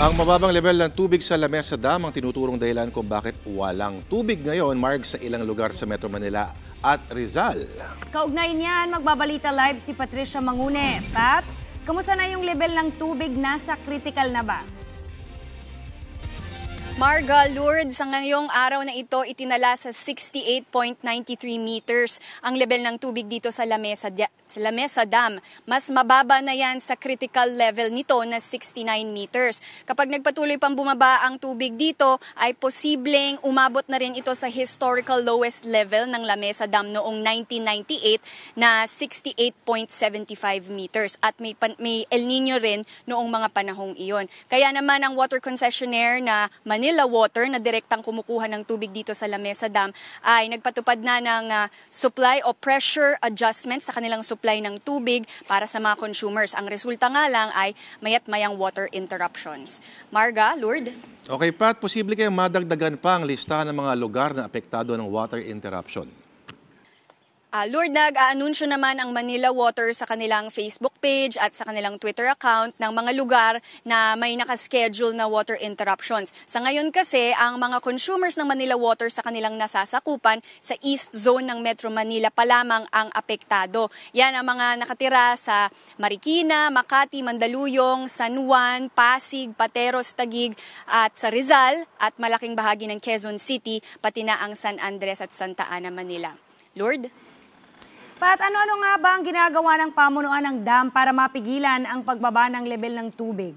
Ang mababang level ng tubig sa Lamesa Dam ang tinuturong dahilan kung bakit walang tubig ngayon, Marg, sa ilang lugar sa Metro Manila at Rizal. Kaugnay niyan, magbabalita live si Patricia Mangune. Pat, kamusta na yung level ng tubig? Nasa critical na ba? Marga, Lourdes, sa ngayong araw na ito, itinala sa 68.93 meters ang level ng tubig dito sa Lamesa Dam. Mas mababa na yan sa critical level nito na 69 meters. Kapag nagpatuloy pang bumaba ang tubig dito, ay posibleng umabot na rin ito sa historical lowest level ng Lamesa Dam noong 1998 na 68.75 meters. At may El Nino rin noong mga panahong iyon. Kaya naman ang water concessionaire na Manila Water na direktang kumukuha ng tubig dito sa Lamesa Dam ay nagpatupad na ng supply o pressure adjustment sa kanilang supply ng tubig para sa mga consumers. Ang resulta nga lang ay mayat-mayang water interruptions. Marga, Lourdes? Okay, Pat, posible kayang madagdagan pa ang listahan ng mga lugar na apektado ng water interruption. Lourdes, nag-aanunsyo naman ang Manila Water sa kanilang Facebook page at sa kanilang Twitter account ng mga lugar na may nakaschedule na water interruptions. Sa ngayon kasi, ang mga consumers ng Manila Water sa kanilang nasasakupan sa East Zone ng Metro Manila pa lamang ang apektado. Yan ang mga nakatira sa Marikina, Makati, Mandaluyong, San Juan, Pasig, Pateros, Taguig at sa Rizal at malaking bahagi ng Quezon City, pati na ang San Andres at Santa Ana, Manila. Lourdes? Pat, ano-ano nga ba ang ginagawa ng pamunuan ng dam para mapigilan ang pagbaba ng level ng tubig?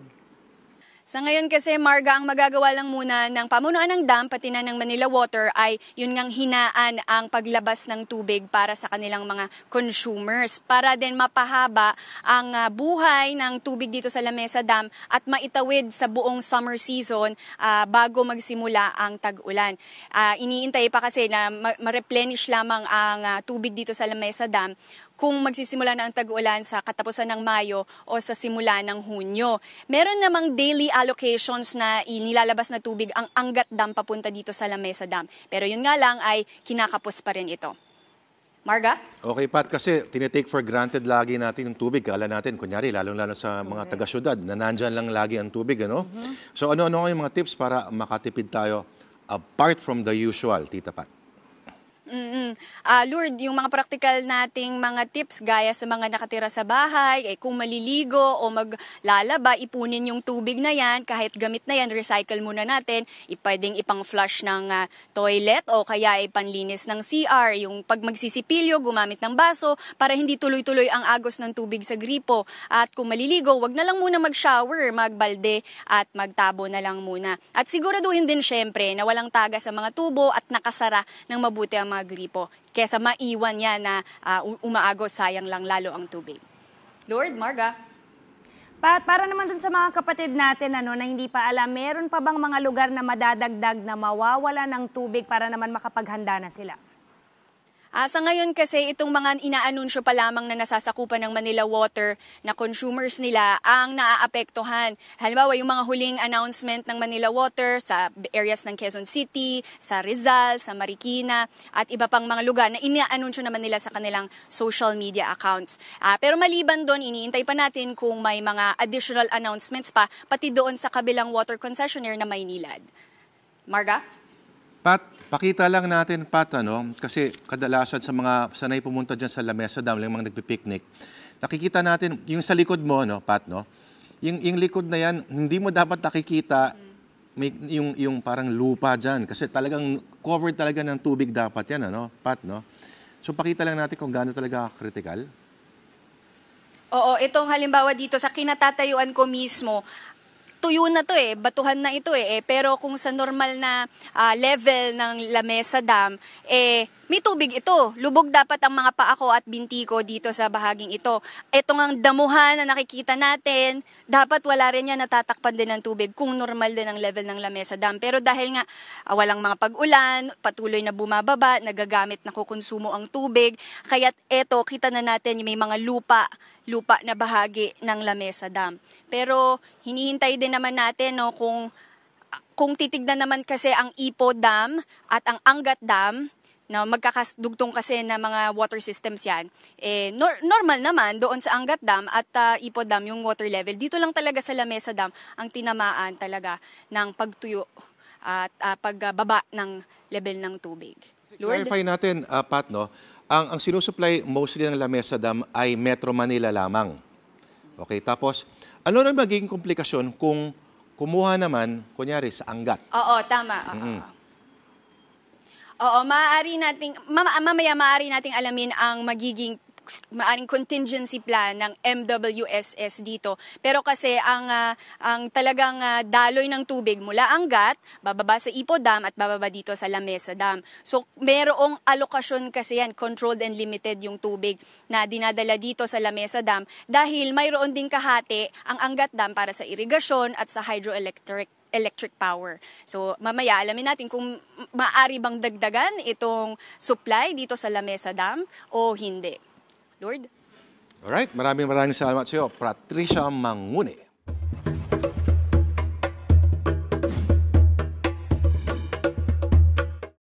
Sa ngayon kasi, Marga, ang magagawa lang muna ng pamunuan ng dam, pati na ng Manila Water, ay yun ngang hinaan ang paglabas ng tubig para sa kanilang mga consumers. Para din mapahaba ang buhay ng tubig dito sa Lamesa Dam at maitawid sa buong summer season bago magsimula ang tag-ulan. Iniintay pa kasi na ma-replenish lamang ang tubig dito sa Lamesa Dam kung magsisimula na ang tag-ulan sa katapusan ng Mayo o sa simula ng Hunyo. Meron namang daily allocations na inilalabas na tubig ang Angat Dam papunta dito sa Lamesa Dam. Pero yun nga lang ay kinakapos pa rin ito. Marga? Okay, Pat, kasi tinitake for granted lagi natin yung tubig. Kala natin, kunyari, lalong-lalo sa mga taga-syudad, na nandyan lang lagi ang tubig, ano? So ano-ano yung mga tips para makatipid tayo apart from the usual, Tita Pat? Lourdes, yung mga practical nating mga tips gaya sa mga nakatira sa bahay, kung maliligo o maglalaba, ipunin yung tubig na yan, kahit gamit na yan, recycle muna natin, pwedeng ipang-flush ng toilet o kaya ipanlinis ng CR, yung pag magsisipilyo, gumamit ng baso para hindi tuloy-tuloy ang agos ng tubig sa gripo. At kung maliligo, wag na lang muna mag-shower, magbalde at magtabo na lang muna. At siguraduhin din syempre na walang tagas sa mga tubo at nakasara ng mabuti ang mga gripo, kesa maiwan yan na umaagos, sayang lang lalo ang tubig. Lourdes, Marga? Pat, para naman dun sa mga kapatid natin na hindi pa alam, meron pa bang mga lugar na madadagdag na mawawala ng tubig para naman makapaghanda na sila? Sa ngayon kasi itong mga inaanunsyo pa lamang na nasasakupan ng Manila Water na consumers nila ang naaapektuhan. Halimbawa, yung mga huling announcement ng Manila Water sa areas ng Quezon City, sa Rizal, sa Marikina, at iba pang mga lugar na inaanunsyo naman nila sa kanilang social media accounts. Pero maliban doon, iniintay pa natin kung may mga additional announcements pa, pati doon sa kabilang water concessionaire na Maynilad. Marga? Pat, pakita lang natin, Pat, kasi kadalasan sa mga sanay pumunta dyan sa Lamesa Dam, yung mga nagpipiknik, nakikita natin, yung sa likod mo, Pat, yung likod na yan, hindi mo dapat nakikita yung parang lupa dyan, kasi talagang covered talaga ng tubig dapat yan, Pat, So pakita lang natin kung gaano talaga critical. Oo, itong halimbawa dito sa kinatatayuan ko mismo, tuyo na to batuhan na ito pero kung sa normal na level ng Lamesa Dam, may tubig ito. Lubog dapat ang mga paa ko at binti ko dito sa bahaging ito. Ito ngang damuhan na nakikita natin, dapat wala rin yan natatakpan din ng tubig kung normal din ang level ng Lamesa Dam. Pero dahil nga walang mga pag-ulan, patuloy na bumababa, nagagamit na kukonsumo ang tubig, kaya't eto, kita na natin may mga lupa na bahagi ng Lamesa Dam. Pero hinihintay din naman natin kung titignan naman kasi ang Ipo Dam at ang Angat Dam, na magkakadugtong kasi na mga water systems yan, normal naman doon sa Angat Dam at Ipo Dam yung water level. Dito lang talaga sa Lamesa Dam ang tinamaan talaga ng pagtuyo at pagbaba ng level ng tubig. Lord? Clarify natin, Pat, no? Ang sinusupply mostly ng Lamesa Dam ay Metro Manila lamang. Okay, tapos ano na magiging komplikasyon kung kumuha naman, kunyari, sa Angat? Oo, tama. Oo, mamaya maaari nating alamin ang maaring contingency plan ng MWSS dito. Pero kasi ang talagang daloy ng tubig mula Angat, bababa sa Ipo Dam at bababa dito sa Lamesa Dam. So merong alokasyon kasi yan, controlled and limited yung tubig na dinadala dito sa Lamesa Dam dahil mayroon ding kahati ang Angat Dam para sa irigasyon at sa hydroelectric power. So, mamaya alamin natin kung maaari bang dagdagan itong supply dito sa Lamesa Dam o hindi. Lord? Alright, maraming salamat sa iyo, Patricia Mangune.